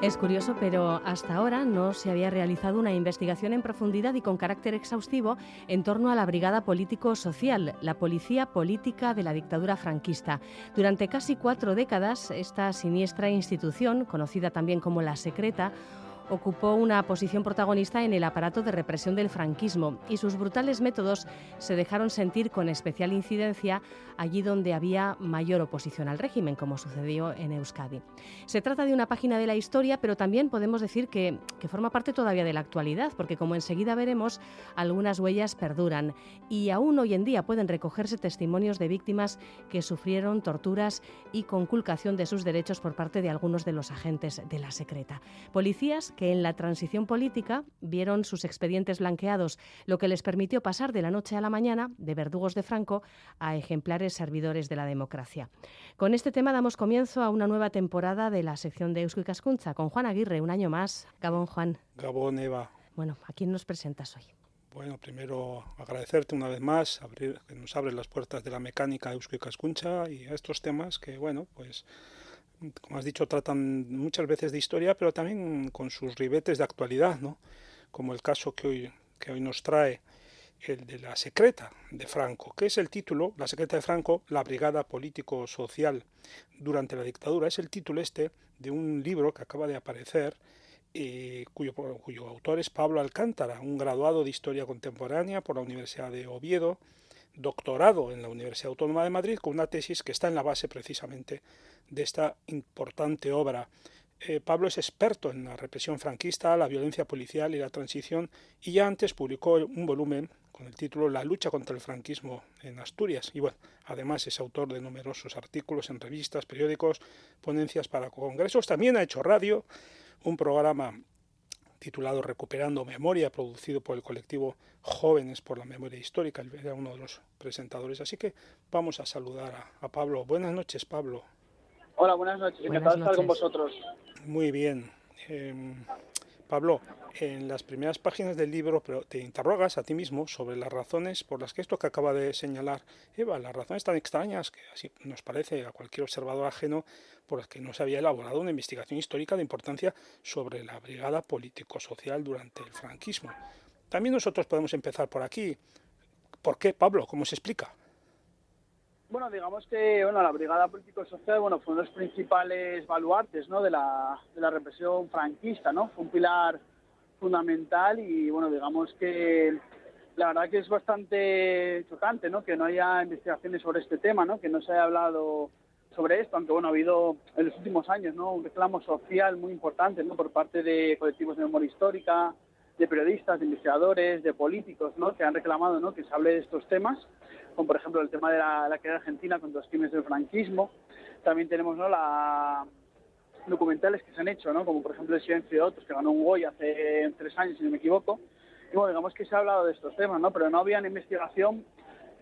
Es curioso, pero hasta ahora no se había realizado una investigación en profundidad y con carácter exhaustivo en torno a la Brigada Político-Social, la policía política de la dictadura franquista. Durante casi 4 décadas, esta siniestra institución, conocida también como la Secreta, ocupó una posición protagonista en el aparato de represión del franquismo y sus brutales métodos se dejaron sentir con especial incidencia allí donde había mayor oposición al régimen, como sucedió en Euskadi. Se trata de una página de la historia, pero también podemos decir que forma parte todavía de la actualidad, porque como enseguida veremos, algunas huellas perduran y aún hoy en día pueden recogerse testimonios de víctimas que sufrieron torturas y conculcación de sus derechos por parte de algunos de los agentes de la Secreta. Policías que en la transición política vieron sus expedientes blanqueados, lo que les permitió pasar de la noche a la mañana de verdugos de Franco a ejemplares servidores de la democracia. Con este tema damos comienzo a una nueva temporada de la sección de Eusko Ikaskuntza con Juan Aguirre, un año más. Gabón, Juan. Gabón, Eva. Bueno, ¿a quién nos presentas hoy? Bueno, primero agradecerte una vez más que nos abres las puertas de la mecánica de Eusko Ikaskuntza y a estos temas que, bueno, pues como has dicho, tratan muchas veces de historia, pero también con sus ribetes de actualidad, ¿no? Como el caso que hoy nos trae, el de la Secreta de Franco, que es el título, la Secreta de Franco, la Brigada Político-Social durante la dictadura. Es el título de un libro que acaba de aparecer, cuyo autor es Pablo Alcántara, un graduado de Historia Contemporánea por la Universidad de Oviedo, doctorado en la Universidad Autónoma de Madrid, con una tesis que está en la base precisamente de esta importante obra. Pablo es experto en la represión franquista, la violencia policial y la transición, y ya antes publicó un volumen con el título La lucha contra el franquismo en Asturias. Y bueno, además es autor de numerosos artículos en revistas, periódicos, ponencias para congresos. También ha hecho radio, un programa titulado Recuperando Memoria, producido por el colectivo Jóvenes por la Memoria Histórica. Él era uno de los presentadores. Así que vamos a saludar a Pablo. Buenas noches, Pablo. Hola, buenas noches. Encantado de estar con vosotros. Muy bien. Pablo, en las primeras páginas del libro te interrogas a ti mismo sobre las razones por las que esto que acaba de señalar Eva, las razones tan extrañas que así nos parece a cualquier observador ajeno, por las que no se había elaborado una investigación histórica de importancia sobre la brigada político-social durante el franquismo. También nosotros podemos empezar por aquí. ¿Por qué, Pablo? ¿Cómo se explica? Bueno, digamos que la Brigada Político-Social fue uno de los principales baluartes, ¿no?, de la represión franquista, ¿no? Fue un pilar fundamental y, digamos que la verdad que es bastante chocante, ¿no?, que no haya investigaciones sobre este tema, ¿no?, que no se haya hablado sobre esto, aunque, ha habido en los últimos años, ¿no?, un reclamo social muy importante, ¿no?, por parte de colectivos de memoria histórica, de periodistas, de investigadores, de políticos, ¿no?, que han reclamado, ¿no?, que se hable de estos temas, como por ejemplo el tema de la guerra argentina contra los crímenes del franquismo. También tenemos, ¿no?, documentales que se han hecho, ¿no?, como por ejemplo El silencio de otros, que ganó un Goya hace 3 años, si no me equivoco. Y digamos que se ha hablado de estos temas, ¿no?, pero no había investigación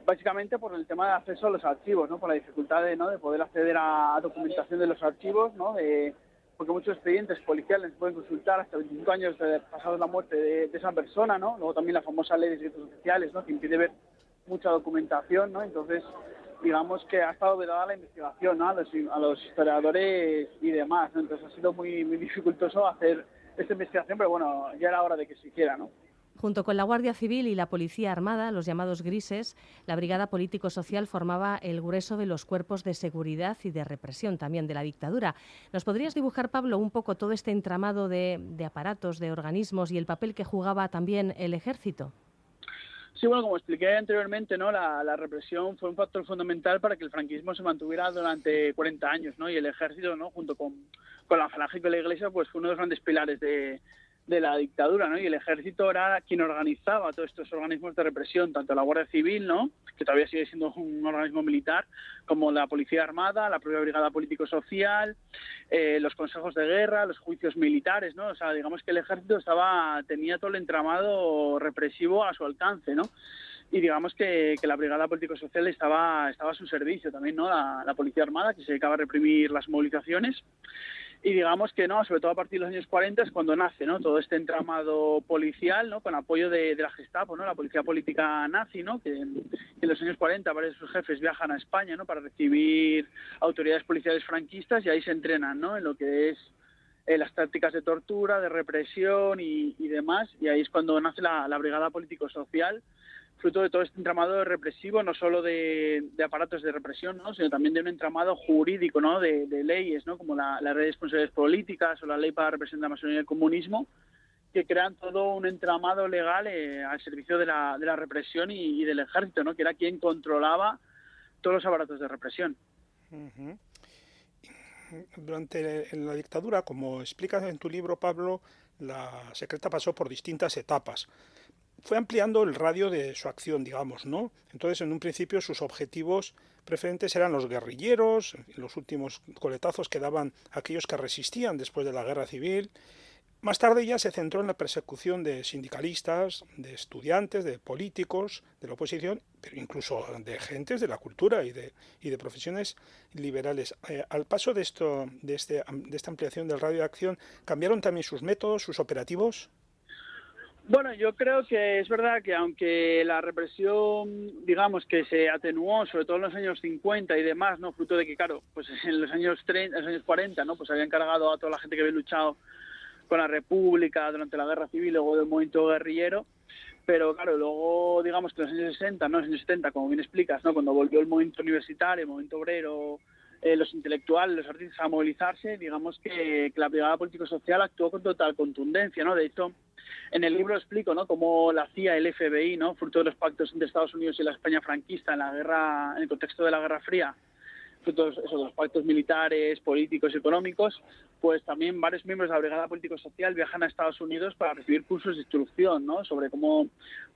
básicamente por el tema de acceso a los archivos, ¿no?, por la dificultad de poder acceder a documentación de los archivos, ¿no?, porque muchos expedientes policiales pueden consultar hasta 25 años pasados la muerte de esa persona, ¿no? Luego también la famosa ley de secretos oficiales, ¿no?, que impide ver mucha documentación, ¿no? Entonces, digamos que ha estado vedada la investigación, ¿no?, a los historiadores y demás, ¿no? Entonces ha sido muy, muy dificultoso hacer esta investigación, pero ya era hora de que se hiciera, ¿no? Junto con la Guardia Civil y la Policía Armada, los llamados grises, la Brigada Político-Social formaba el grueso de los cuerpos de seguridad y de represión también de la dictadura. ¿Nos podrías dibujar, Pablo, un poco todo este entramado de aparatos, de organismos y el papel que jugaba también el ejército? Sí, como expliqué anteriormente, ¿no?, la represión fue un factor fundamental para que el franquismo se mantuviera durante 40 años, ¿no? Y el ejército, ¿no?, junto con la falange y con la iglesia, pues fue uno de los grandes pilares de la dictadura, ¿no? Y el ejército era quien organizaba todos estos organismos de represión, tanto la Guardia Civil, ¿no?, que todavía sigue siendo un organismo militar, como la Policía Armada, la propia Brigada Político-Social, los consejos de guerra, los juicios militares, ¿no? O sea, digamos que el ejército tenía todo el entramado represivo a su alcance, ¿no? Y digamos que la Brigada Político-Social estaba a su servicio también, ¿no? La Policía Armada, que se dedicaba a reprimir las movilizaciones. Y digamos que, ¿no?, sobre todo a partir de los años 40 es cuando nace, ¿no?, todo este entramado policial, ¿no?, con apoyo de la Gestapo, ¿no?, la policía política nazi, ¿no?, que en los años 40 varios de sus jefes viajan a España, ¿no?, para recibir autoridades policiales franquistas y ahí se entrenan, ¿no?, en lo que es las tácticas de tortura, de represión y demás, y ahí es cuando nace la Brigada Político-Social, fruto de todo este entramado represivo, no solo de aparatos de represión, ¿no?, sino también de un entramado jurídico, ¿no?, de leyes, ¿no?, como la Ley de Responsabilidades Políticas o la Ley para la Represión de la Masonería y el Comunismo, que crean todo un entramado legal al servicio de la represión y del ejército, ¿no?, que era quien controlaba todos los aparatos de represión. Uh-huh. Durante la dictadura, como explicas en tu libro, Pablo, la secreta pasó por distintas etapas. Fue ampliando el radio de su acción, digamos, ¿no? Entonces, en un principio, sus objetivos preferentes eran los guerrilleros, los últimos coletazos que daban aquellos que resistían después de la guerra civil. Más tarde ya se centró en la persecución de sindicalistas, de estudiantes, de políticos, de la oposición, pero incluso de gentes de la cultura y de profesiones liberales. Al paso de esta ampliación del radio de acción, ¿cambiaron también sus métodos, sus operativos? Bueno, yo creo que es verdad que aunque la represión, digamos, que se atenuó, sobre todo en los años 50 y demás, ¿no?, fruto de que, claro, pues en los años 30, en los años 40, ¿no?, pues habían cargado a toda la gente que había luchado con la República durante la Guerra Civil, luego del movimiento guerrillero, pero claro, luego digamos que en los años 60, ¿no?, en los años 70, como bien explicas, ¿no?, cuando volvió el movimiento universitario, el movimiento obrero, los intelectuales, los artistas a movilizarse, digamos que la Brigada Político-Social actuó con total contundencia, ¿no? De hecho, en el libro explico, ¿no?, cómo la CIA, el FBI, ¿no?, fruto de los pactos entre Estados Unidos y la España franquista en el contexto de la Guerra Fría, fruto de los pactos militares, políticos y económicos, pues también varios miembros de la Brigada Político-Social viajan a Estados Unidos para recibir cursos de instrucción, ¿no?, sobre cómo,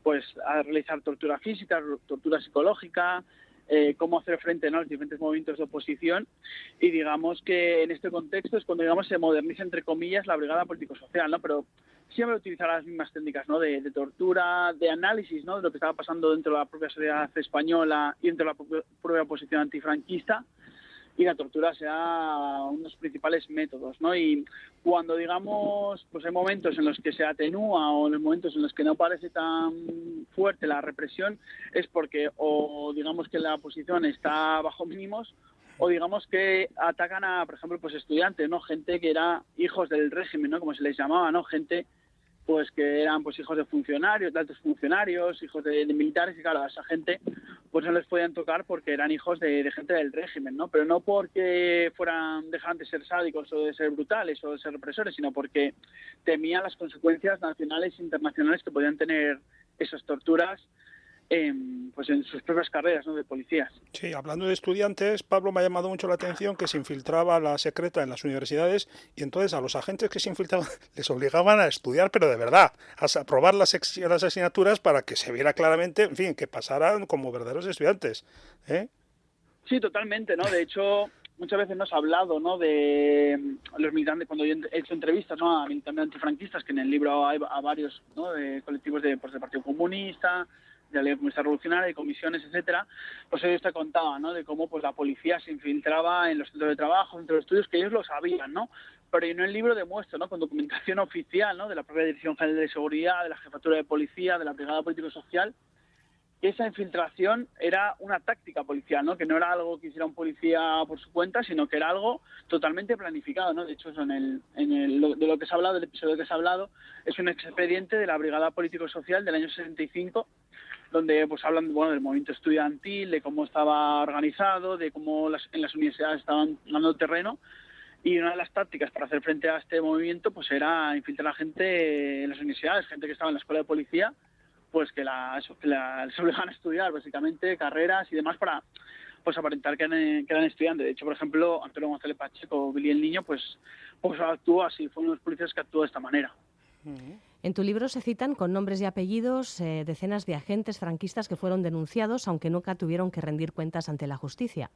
pues, realizar tortura física, tortura psicológica, cómo hacer frente, ¿no?, a los diferentes movimientos de oposición, y digamos que en este contexto es cuando, digamos, se moderniza, entre comillas, la Brigada Político-Social, ¿no?, pero siempre utilizará las mismas técnicas, ¿no?, de tortura, de análisis, ¿no?, de lo que estaba pasando dentro de la propia sociedad española y dentro de la propia oposición antifranquista, y la tortura será uno de los principales métodos, ¿no? Y cuando, digamos, pues hay momentos en los que se atenúa o en los momentos en los que no parece tan fuerte la represión, es porque o digamos que la oposición está bajo mínimos, o digamos que atacan a, por ejemplo, pues estudiantes, ¿no?, gente que era hijos del régimen, ¿no?, como se les llamaba, ¿no?, gente pues que eran pues hijos de funcionarios, de altos funcionarios, hijos de militares, y claro, a esa gente pues no les podían tocar porque eran hijos de gente del régimen, ¿no? Pero no porque dejaran de ser sádicos o de ser brutales o de ser represores, sino porque temían las consecuencias nacionales e internacionales que podían tener esas torturas pues en sus propias carreras, ¿no?, de policías. Sí, hablando de estudiantes, Pablo, me ha llamado mucho la atención que se infiltraba la secreta en las universidades y entonces a los agentes que se infiltraban les obligaban a estudiar, pero de verdad, a aprobar las asignaturas para que se viera claramente, en fin, que pasaran como verdaderos estudiantes, ¿eh? Sí, totalmente, ¿no? De hecho, muchas veces nos ha hablado, ¿no?, de los militantes, cuando yo he hecho entrevistas, ¿no?, a militantes antifranquistas, que en el libro hay a varios, ¿no?, de colectivos del Partido Comunista, de la Liga Comunista Revolucionaria, de comisiones, etcétera, pues ellos te contaban, ¿no?, de cómo pues la policía se infiltraba en los centros de trabajo, entre los estudios, que ellos lo sabían, ¿no? Pero yo en el libro demuestro, ¿no?, con documentación oficial, ¿no?, de la propia Dirección General de Seguridad, de la Jefatura de Policía, de la Brigada Político-Social, que esa infiltración era una táctica policial, ¿no?, que no era algo que hiciera un policía por su cuenta, sino que era algo totalmente planificado, ¿no? De hecho, eso de lo que se ha hablado, del episodio que se ha hablado, es un expediente de la Brigada Político-Social del año 65, donde pues hablan, bueno, del movimiento estudiantil, de cómo estaba organizado, de cómo en las universidades estaban dando terreno, y una de las tácticas para hacer frente a este movimiento pues era infiltrar a gente en las universidades, gente que estaba en la escuela de policía, pues que les obligaban a estudiar básicamente carreras y demás para pues aparentar que eran estudiantes. De hecho, por ejemplo, Antonio González Pacheco, Billy el Niño, pues actuó así, fue uno de los policías que actuó de esta manera. En tu libro se citan con nombres y apellidos decenas de agentes franquistas que fueron denunciados, aunque nunca tuvieron que rendir cuentas ante la justicia.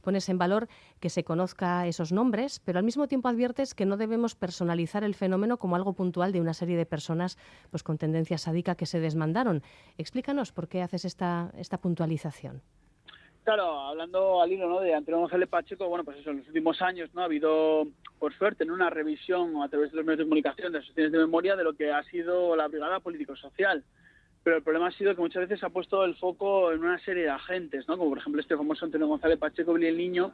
Pones en valor que se conozca esos nombres, pero al mismo tiempo adviertes que no debemos personalizar el fenómeno como algo puntual de una serie de personas pues, con tendencia sádica que se desmandaron. Explícanos por qué haces esta puntualización. Claro, hablando al hilo, ¿no?, de Antonio González Pacheco, bueno, pues eso, en los últimos años, ¿no?, ha habido, por suerte, en una revisión a través de los medios de comunicación, de las asociaciones de memoria, de lo que ha sido la Brigada Político-Social. pero el problema ha sido que muchas veces se ha puesto el foco en una serie de agentes, ¿no? Como por ejemplo este famoso Antonio González Pacheco, Billy el Niño,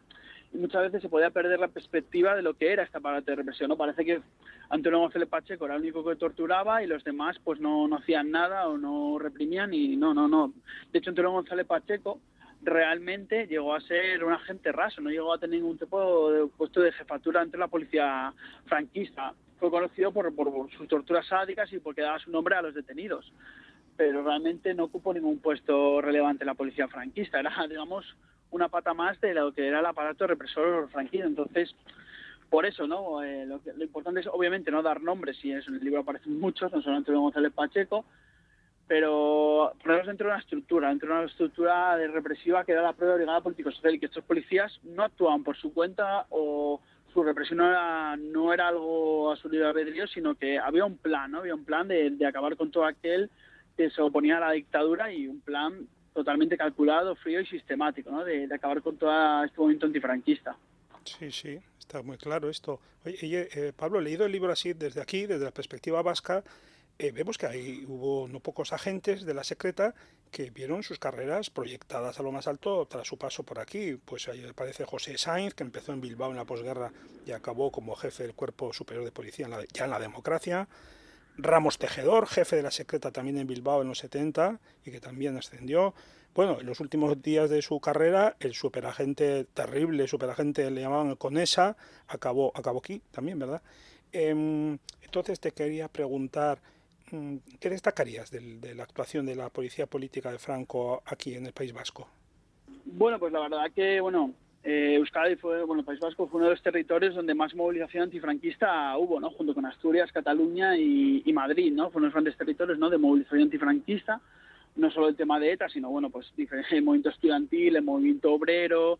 y muchas veces se podía perder la perspectiva de lo que era este aparato de represión, ¿no? Parece que Antonio González Pacheco era el único que torturaba y los demás pues no hacían nada o no reprimían y no. De hecho, Antonio González Pacheco realmente llegó a ser un agente raso, no llegó a tener ningún tipo de puesto de jefatura entre la policía franquista. Fue conocido por sus torturas sádicas y porque daba su nombre a los detenidos, pero realmente no ocupó ningún puesto relevante en la policía franquista. Era, digamos, una pata más de lo que era el aparato represor franquista. Entonces, por eso, ¿no? Lo importante es, obviamente, no dar nombres, y en el libro aparecen muchos, no solamente González Pacheco, pero ponerlos dentro de una estructura de represiva que era la propia brigada político-social, y que estos policías no actuaban por su cuenta o su represión no era algo a su libre albedrío, sino que había un plan, ¿no? Había un plan de acabar con todo aquel que se oponía a la dictadura, y un plan totalmente calculado, frío y sistemático, ¿no? De acabar con todo este movimiento antifranquista. Sí, está muy claro esto. Oye, Pablo, leído el libro así desde aquí, desde la perspectiva vasca, vemos que ahí hubo no pocos agentes de la secreta que vieron sus carreras proyectadas a lo más alto tras su paso por aquí. Pues ahí aparece José Sainz, que empezó en Bilbao en la posguerra y acabó como jefe del Cuerpo Superior de Policía ya en la democracia. Ramos Tejedor, jefe de la secreta también en Bilbao en los 70 y que también ascendió. Bueno, en los últimos días de su carrera, el superagente terrible, superagente le llamaban Conesa, acabó aquí también, ¿verdad? Entonces te quería preguntar, ¿qué destacarías de la actuación de la policía política de Franco aquí en el País Vasco? Bueno, pues la verdad que, Euskadi el País Vasco fue uno de los territorios donde más movilización antifranquista hubo, ¿no? Junto con Asturias, Cataluña y Madrid, ¿no? Fueron los grandes territorios, ¿no? De movilización antifranquista, no solo el tema de ETA, sino, el movimiento estudiantil, el movimiento obrero,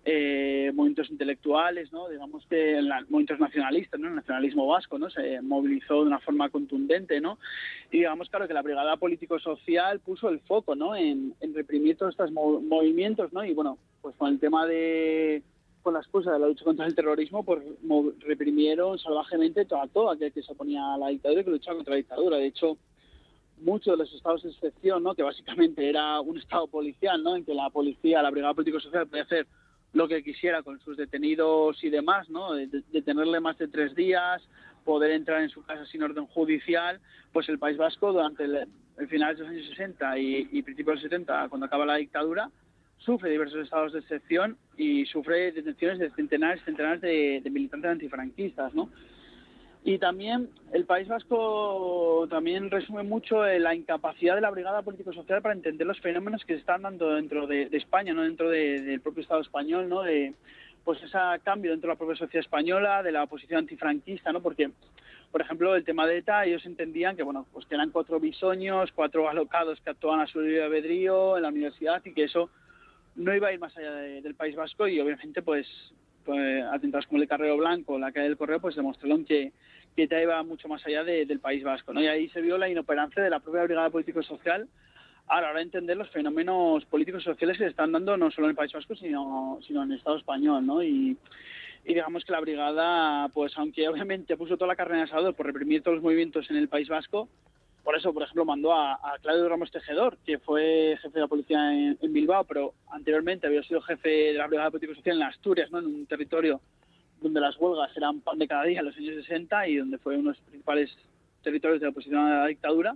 movimientos intelectuales, ¿no? Digamos que movimientos nacionalistas, ¿no? El nacionalismo vasco, ¿no? Se movilizó de una forma contundente, ¿no? Y digamos, claro, que la brigada político-social puso el foco, ¿no? En reprimir todos estos movimientos, ¿no? Y pues con el tema con la excusa de la lucha contra el terrorismo, pues reprimieron salvajemente todo aquel que se oponía a la dictadura y que luchaba contra la dictadura. De hecho, muchos de los estados de excepción, ¿no? Que básicamente era un estado policial, ¿no? En que la policía, la brigada político-social podía hacer lo que quisiera con sus detenidos y demás, ¿no? Detenerle más de 3 días, poder entrar en su casa sin orden judicial. Pues el País Vasco, durante el final de los años 60 y principios de los 70, cuando acaba la dictadura, sufre diversos estados de excepción y sufre detenciones de centenares de militantes antifranquistas, ¿no? Y también el País Vasco también resume mucho la incapacidad de la brigada político-social para entender los fenómenos que se están dando dentro de España, no dentro del propio Estado español, ¿no? Pues ese cambio dentro de la propia sociedad española, de la oposición antifranquista, ¿no? Porque, por ejemplo, el tema de ETA, ellos entendían que, pues que eran 4 bisoños, 4 alocados que actuaban a su libre albedrío en la universidad, y que eso no iba a ir más allá del País Vasco, y obviamente pues atentados como el Carrero Blanco, la calle del Correo, pues demostraron que ETA iba mucho más allá del País Vasco, ¿no? Y ahí se vio la inoperancia de la propia brigada político-social a la hora de entender los fenómenos políticos y sociales que se están dando no solo en el País Vasco, sino en el Estado español, ¿no? Y digamos que la brigada, pues aunque obviamente puso toda la carne en el asador por reprimir todos los movimientos en el País Vasco, por eso, por ejemplo, mandó a Claudio Ramos Tejedor, que fue jefe de la policía en Bilbao, pero anteriormente había sido jefe de la brigada político-social en Asturias, ¿no? En un territorio donde las huelgas eran pan de cada día en los años 60 y donde fue uno de los principales territorios de la oposición a la dictadura.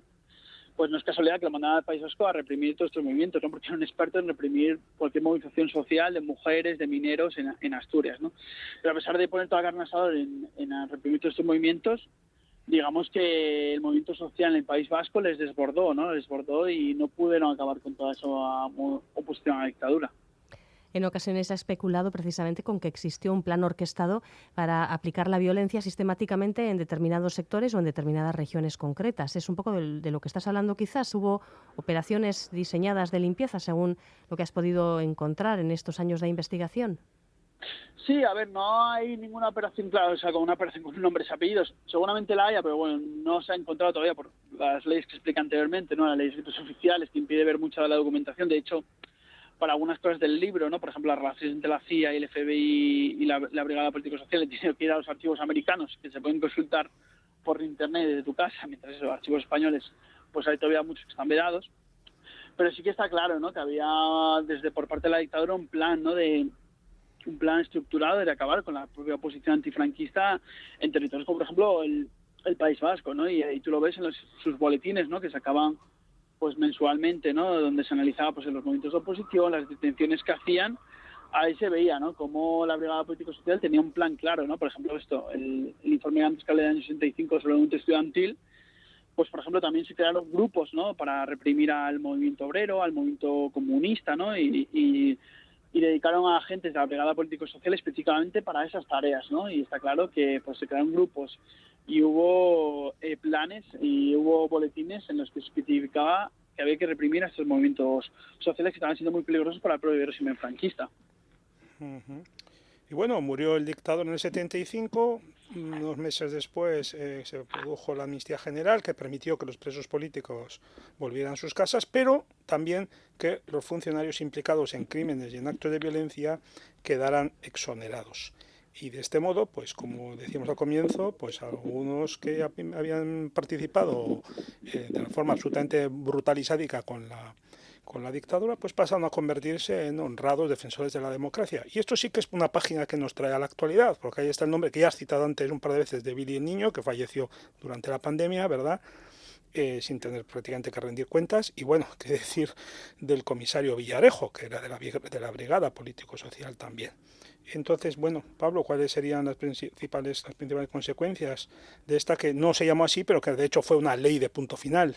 Pues no es casualidad que lo mandaran al País Vasco a reprimir todos estos movimientos, ¿no? Porque era un experto en reprimir cualquier movilización social de mujeres, de mineros en Asturias, ¿no? Pero a pesar de poner toda la carne asador en reprimir todos estos movimientos, digamos que el movimiento social en el País Vasco les desbordó, ¿no? Les desbordó y no pudieron acabar con toda esa oposición a la dictadura. En ocasiones se ha especulado precisamente con que existió un plan orquestado para aplicar la violencia sistemáticamente en determinados sectores o en determinadas regiones concretas. Es un poco de lo que estás hablando quizás. ¿Hubo operaciones diseñadas de limpieza según lo que has podido encontrar en estos años de investigación? Sí, a ver, no hay ninguna operación, claro, o sea, con una operación con nombres y apellidos. Seguramente la haya, pero bueno, no se ha encontrado todavía por las leyes que expliqué anteriormente, ¿no? Las leyes de secretos oficiales, que impide ver mucha de la documentación. De hecho, para algunas cosas del libro, ¿no? Por ejemplo, las relaciones entre la CIA y el FBI y la Brigada Político-Social, he tenido que ir a los archivos americanos, que se pueden consultar por internet desde tu casa, mientras esos archivos españoles pues hay todavía muchos que están vedados, pero sí que está claro, ¿no?, que había desde por parte de la dictadura un plan, ¿no?, un plan estructurado de acabar con la propia oposición antifranquista en territorios como, por ejemplo, el País Vasco, ¿no? Y tú lo ves en sus boletines, ¿no?, que sacaban pues mensualmente, ¿no?, donde se analizaba pues en los movimientos de oposición, las detenciones que hacían. Ahí se veía, ¿no?, cómo la Brigada Político-Social tenía un plan claro, ¿no? Por ejemplo, el informe fiscal del año 65 sobre el movimiento estudiantil, pues por ejemplo también se crearon grupos, ¿no?, para reprimir al movimiento obrero, al movimiento comunista, ¿no?, y dedicaron a agentes de la Brigada Político-Social específicamente para esas tareas, ¿no? Y está claro que pues se crearon grupos y hubo planes y hubo boletines en los que se especificaba que había que reprimir a estos movimientos sociales que estaban siendo muy peligrosos para el propio régimen franquista. Uh-huh. Y bueno, murió el dictador en el 75, unos meses después se produjo la amnistía general que permitió que los presos políticos volvieran a sus casas, pero también que los funcionarios implicados en crímenes y en actos de violencia quedaran exonerados. Y de este modo, pues como decíamos al comienzo, pues algunos que habían participado de una forma absolutamente brutal y sádica con la dictadura, pues pasaron a convertirse en honrados defensores de la democracia. Y esto sí que es una página que nos trae a la actualidad, porque ahí está el nombre que ya has citado antes un par de veces de Billy el Niño, que falleció durante la pandemia, ¿verdad?, sin tener prácticamente que rendir cuentas. Y bueno, qué decir del comisario Villarejo, que era de la Brigada Político-Social también. Entonces, bueno, Pablo, ¿cuáles serían las principales consecuencias de esta, que no se llamó así, pero que de hecho fue una ley de punto final?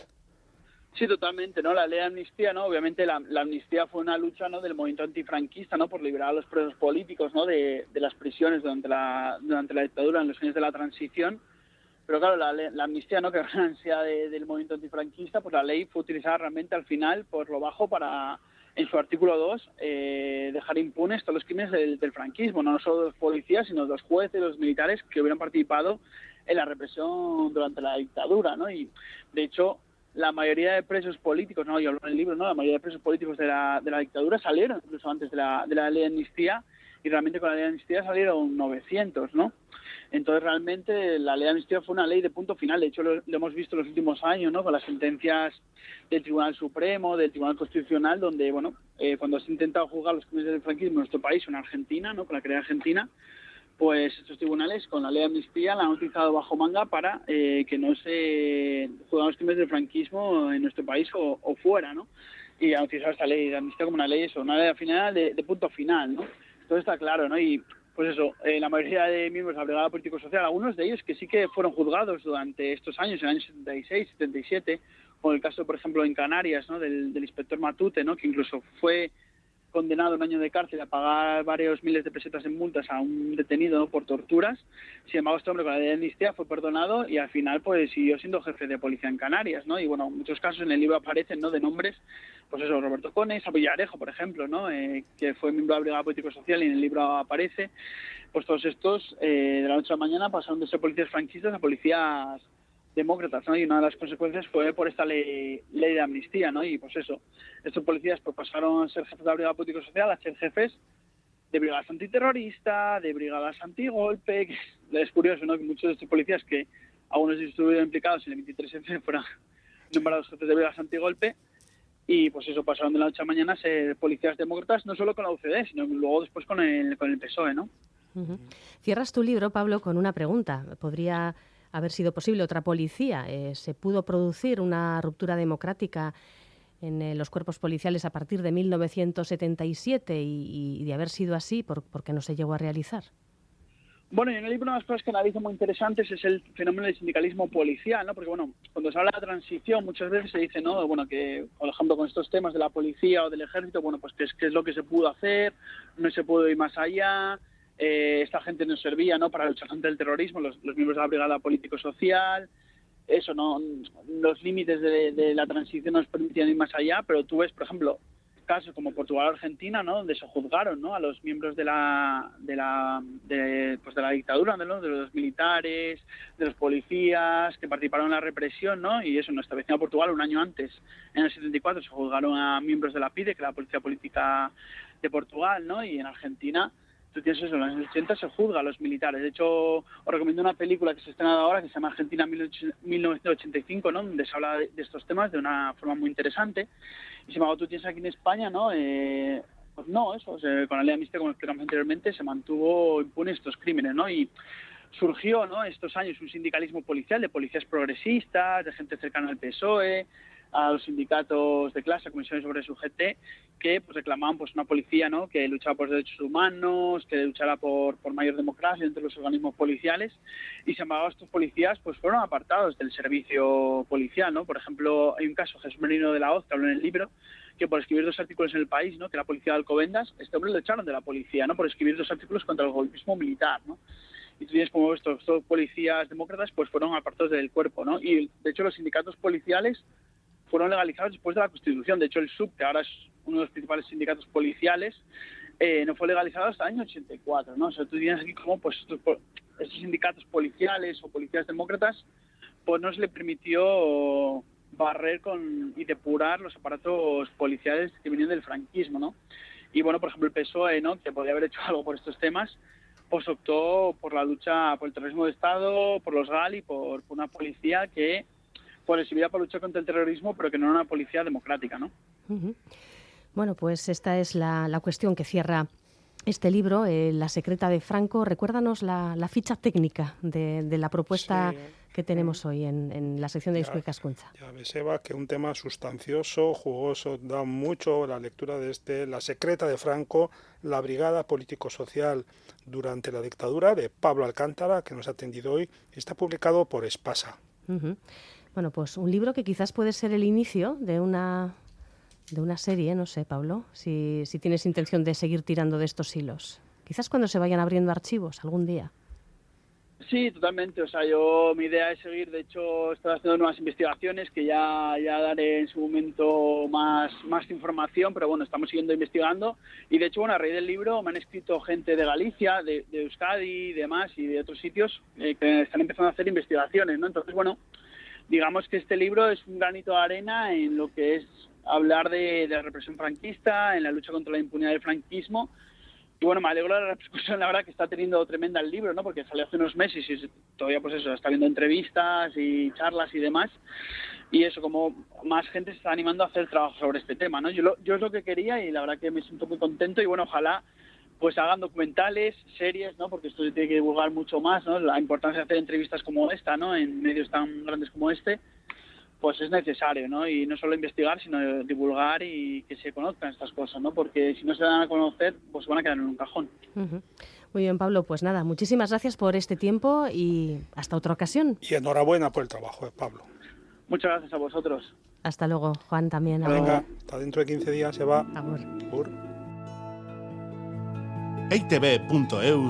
Sí, totalmente, ¿no? La ley de amnistía, ¿no? Obviamente la amnistía fue una lucha, ¿no?, del movimiento antifranquista, ¿no?, por liberar a los presos políticos, ¿no?, de las prisiones durante la dictadura, en los años de la transición. Pero claro, la amnistía, ¿no?, que era la ansia del movimiento antifranquista, pues la ley fue utilizada realmente al final por lo bajo para, en su artículo 2, dejar impunes todos los crímenes del franquismo, no solo de los policías, sino de los jueces, los militares que hubieran participado en la represión durante la dictadura, ¿no? Y de hecho la mayoría de presos políticos, ¿no?, yo hablo en el libro, ¿no?, la mayoría de presos políticos de la dictadura salieron incluso antes de la ley de amnistía, y realmente con la ley de amnistía salieron 900, ¿no? Entonces realmente la ley de amnistía fue una ley de punto final. De hecho lo hemos visto en los últimos años, ¿no?, con las sentencias del Tribunal Supremo, del Tribunal Constitucional, donde, bueno, cuando se ha intentado juzgar los crímenes del franquismo en nuestro país o en Argentina, ¿no?, con la querella argentina, pues estos tribunales con la ley de amnistía la han utilizado bajo manga para que no se juzguen los crímenes del franquismo en nuestro país o fuera, ¿no? Y han utilizado esta ley de amnistía como una ley final de punto final, ¿no? Todo está claro, ¿no? Y pues eso, la mayoría de miembros de la Brigada Político-Social, algunos de ellos que sí que fueron juzgados durante estos años, en el año 76, 77, como el caso, por ejemplo, en Canarias, ¿no?, del inspector Matute, ¿no?, que incluso fue condenado a un año de cárcel a pagar varios miles de pesetas en multas a un detenido, ¿no?, por torturas. Sin embargo, este hombre con la ley de amnistía fue perdonado y al final pues siguió siendo jefe de policía en Canarias, ¿no? Y bueno, en muchos casos en el libro aparecen, ¿no?, de nombres, pues eso, Roberto Cones, a Villarejo, por ejemplo, ¿no?, que fue miembro de la Brigada Político-Social y en el libro aparece. Pues todos estos de la noche a la mañana pasaron de ser policías franquistas a policías demócratas, ¿no? Y una de las consecuencias fue por esta ley de amnistía, ¿no? Y pues eso, estos policías pues pasaron a ser jefes de la Brigada Político-Social a ser jefes de brigadas antiterroristas, de brigadas antigolpe, que es curioso, ¿no?, que muchos de estos policías, que algunos de ellos estuvieron implicados en el 23F, fueron nombrados jefes de brigadas antigolpe, y pues eso, pasaron de la noche a mañana a ser policías demócratas, no solo con la UCD, sino luego después con el PSOE, ¿no? Uh-huh. Cierras tu libro, Pablo, con una pregunta. ¿Podría haber sido posible otra policía? ¿Se pudo producir una ruptura democrática en los cuerpos policiales a partir de 1977 y de haber sido así, ¿por qué no se llegó a realizar? Bueno, y en el libro una de las cosas que analizo muy interesantes es el fenómeno del sindicalismo policial, ¿no? Porque, bueno, cuando se habla de la transición muchas veces se dice, ¿no?, bueno, que, por ejemplo, con estos temas de la policía o del ejército, bueno, pues qué es lo que se pudo hacer, no se pudo ir más allá, esta gente nos servía, ¿no?, para luchar contra el terrorismo, los miembros de la Brigada Político-Social, eso, ¿no?, los límites de la transición nos permitían ir más allá, pero tú ves, por ejemplo, casos como Portugal o Argentina, ¿no?, donde se juzgaron, ¿no?, a los miembros de la dictadura, ¿no?, de los militares, de los policías que participaron en la represión, ¿no? Y eso, en nuestra vecina Portugal, un año antes, en el 74, se juzgaron a miembros de la PIDE, que es la Policía Política de Portugal, ¿no? Y en Argentina tú tienes eso, en los años 80 se juzga a los militares. De hecho, os recomiendo una película que se ha estrenado ahora que se llama Argentina 1985, ¿no? Donde se habla de estos temas de una forma muy interesante. Y sin embargo, tú tienes aquí en España, ¿no? Pues no, eso, con la ley de amnistía, como explicamos anteriormente, se mantuvo impune estos crímenes, ¿no? Y surgió, ¿no?, estos años un sindicalismo policial de policías progresistas, de gente cercana al PSOE, a los sindicatos de clase, comisiones obreras UGT, que pues reclamaban pues una policía, ¿no?, que luchara por derechos humanos, que luchara por mayor democracia entre los organismos policiales, y sin embargo estos policías pues fueron apartados del servicio policial, ¿no? Por ejemplo, hay un caso, Jesús Merino de la Hoz, que habla en el libro, que por escribir 2 artículos en El País, ¿no?, que la policía de Alcobendas, este hombre lo echaron de la policía, ¿no?, por escribir 2 artículos contra el golpismo militar, ¿no? Y tú tienes como estos policías demócratas pues fueron apartados del cuerpo, ¿no? Y de hecho los sindicatos policiales fueron legalizados después de la Constitución. De hecho, el SUB, que ahora es uno de los principales sindicatos policiales, no fue legalizado hasta el año 84, ¿no? O sea, tú tienes aquí como pues estos sindicatos policiales o policías demócratas, pues no se le permitió barrer y depurar los aparatos policiales que venían del franquismo, ¿no? Y bueno, por ejemplo, el PSOE, ¿no?, que podía haber hecho algo por estos temas, pues optó por la lucha por el terrorismo de Estado, por los GAL y por una policía que pues servía para luchar contra el terrorismo, pero que no era una policía democrática, ¿no? Uh-huh. Bueno, pues esta es la cuestión que cierra este libro, La secreta de Franco. Recuérdanos la ficha técnica de la propuesta que tenemos hoy en la sección de Eusko Ikaskuntza. Ya ves, Eva, que un tema sustancioso, jugoso, da mucho la lectura de La secreta de Franco, la brigada político-social durante la dictadura, de Pablo Alcántara, que nos ha atendido hoy. Está publicado por Espasa. Uh-huh. Bueno, pues un libro que quizás puede ser el inicio de una serie, no sé, Pablo, si tienes intención de seguir tirando de estos hilos. Quizás cuando se vayan abriendo archivos algún día. Sí, totalmente. O sea, mi idea es seguir. De hecho, estoy haciendo nuevas investigaciones que ya daré en su momento más información, pero bueno, estamos siguiendo investigando. Y de hecho, bueno, a raíz del libro me han escrito gente de Galicia, de Euskadi y demás, y de otros sitios que están empezando a hacer investigaciones, ¿no? Entonces, bueno, digamos que este libro es un granito de arena en lo que es hablar de la represión franquista, en la lucha contra la impunidad del franquismo. Y bueno, me alegro de la repercusión, la verdad, que está teniendo tremenda el libro, ¿no? Porque salió hace unos meses y todavía, pues eso, está viendo entrevistas y charlas y demás. Y eso, como más gente se está animando a hacer trabajo sobre este tema, ¿no? Yo es lo que quería y la verdad que me siento muy contento y bueno, ojalá pues hagan documentales, series, ¿no? Porque esto se tiene que divulgar mucho más, ¿no? La importancia de hacer entrevistas como esta, ¿no?, en medios tan grandes como este, pues es necesario, ¿no? Y no solo investigar, sino divulgar y que se conozcan estas cosas, ¿no? Porque si no se dan a conocer, pues van a quedar en un cajón. Uh-huh. Muy bien, Pablo, pues nada, muchísimas gracias por este tiempo y hasta otra ocasión. Y enhorabuena por el trabajo, Pablo. Muchas gracias a vosotros. Hasta luego, Juan, también. Venga, hasta dentro de 15 días se va. Agur. Agur. eitb.eus